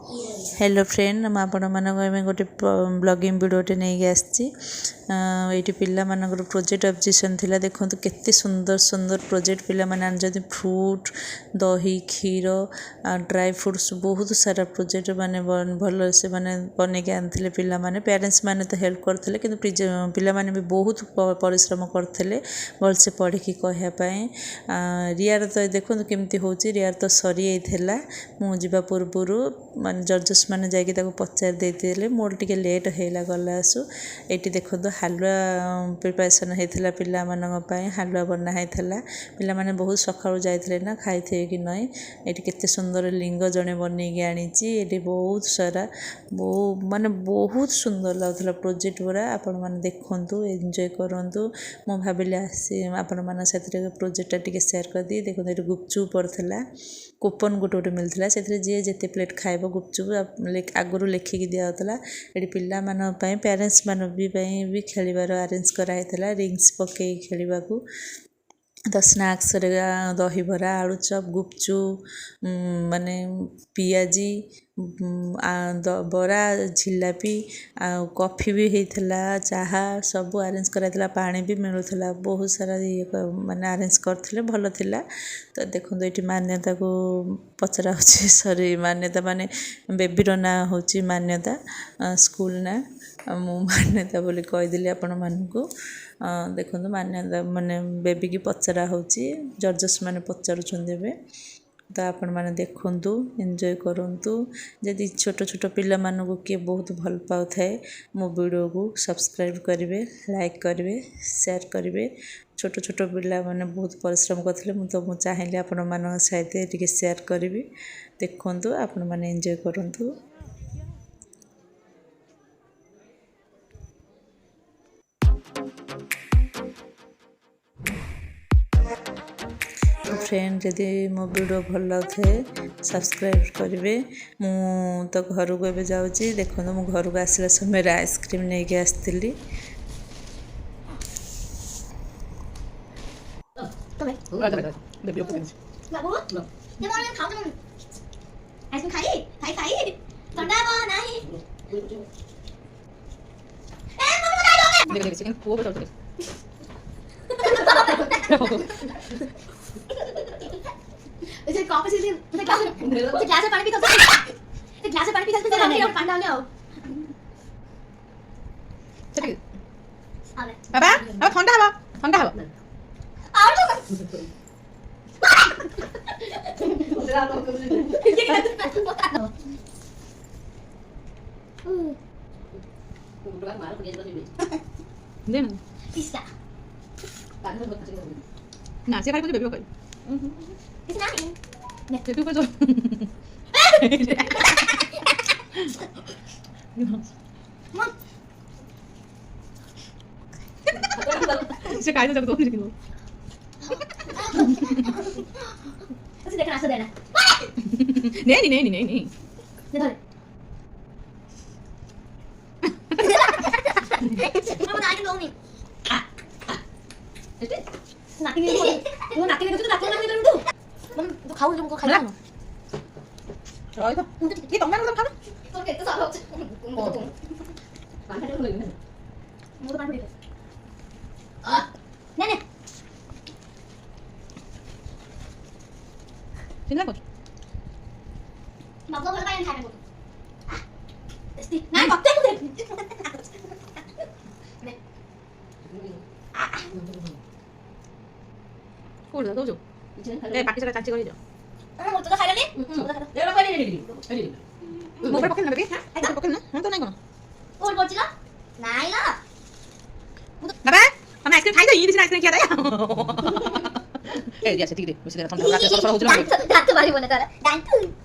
Hello friend मुझे गोटे blogging वीडियोटे नहीं आसी पिला मानकर प्रोजेक्ट ऑब्जेक्शन थिला देखो केते सुंदर सुंदर प्रोजेक्ट पिला माने आनजति फ्रूट दही क्षीर ड्राई फ्रूट्स बहुत सारा प्रोजेक्ट माने भल से माने बने के आनथिले पिला माने पेरेंट्स माने तो हेल्प करथिले किंतु पिला माने भी बहुत परिश्रम करथिले भल से पढ़ी की कहया पई रियार तो देखो केमती होची रियार तो सरी आइथिला मु जिबा पूर्वरु माने जजेस माने जाके ताको पचार देते मोर टिके लेट हैला गला आसु एटी देखो हलुआ प्रिपरेशन होता पिला मानी हलुआ बना होता पिला माने बहुत सकाळु जाइथिले ना खाइथे कि नहीं ये केते सुंदर लिंग जड़े बनई आनी बहुत सारा माने बहुत सुंदर लगुला प्रोजेक्ट गुरा आपण मैंने देखु एंजॉय करूँ मु भाविली आसी आपण मैंने से प्रोजेक्टा टी सेयार कर दी देखो ये गुपचुप पड़ता कूपन गोटे गोटे मिलता से जी जिते प्लेट खाइब गुपचुप आगुरी लिखिकी दिखाला ये पिला पेरेंट्स मान भी खेलिबार अरेंज कराइला रिंग्स पकई खेलवा तो स्नाक्स दहीबरा आलुचप गुपचुप माने पियाजी बरा झिलापी कॉफी भी होता चाहा सब अरेंज कराइला पानी भी मिलूला बहुत सारा ये माने अरेंज करते भल थिला तो देखो ये मान्यता को पचरा सॉरी मान्यता माने बेबीर ना हूँ मान्यता स्कूल ना मु मान्यता बोली कहीदेली आपण मानू देखो मान्यता माने बेबी की पचरा होची जजेस माने पचारुछन तो आपण माने देखंतु एंजॉय करंतु जदि छोट छोट पिला मानू किए बहुत भल पाउ थाए मो वीडियो को सब्सक्राइब करेंगे लाइक करेंगे शेयर करेंगे छोट छोट पिला माने बहुत परिश्रम करथिले मु चाहिए आपण मान सहित टिके शेयर करी देखंतु आपण माने एंजॉय करंतु फ्रेंड जदि मो वीडियो भल लगे सब्सक्राइब करेंगे मु तो घर को एबे जाउची देखो मु घर को आसला समय आइसक्रीम नहीं के आसती इसे कॉफी से उसे ग्लास में पानी पी तो ग्लास में पानी पी तो पानी डाल ले आओ चल बाबा अब ठंडा हवा आओ तो दे पिस्ता ना से खाली कुछ बेबी को It's nothing. Bebi ऊपर जो Mom. इसे काय तो जब दो लेकिन वो उसे देखना आंसर देना नहीं मम्मा नाक लो नहीं नाक नहीं वो नाक नहीं तो नाक नहीं तो तो खाओ तुमको खाना rồi thôi cái tổng bán nó không tôi kể tôi sợ không bán cái đó liền mua bán đi nè nè xin lỗi mà tôi phải bay ăn một này bọc tết đi nè cô là đâu rồi 네, 밖에서 같이 걸리죠. 뭐 또 가려니? 내가 빨리 내리. 뭐 먹겠나 베비? 아이 먹겠나? 또 나이거. 뭘 먹지가? 나이라. 바바. 엄마 아이스크림 다 있어. 이 드신 아이스크림 기하다야. 에, 야, 세티기 돼. 무슨 내가 던져. 서로 오지 마. 나한테 많이 보내 따라. 나한테.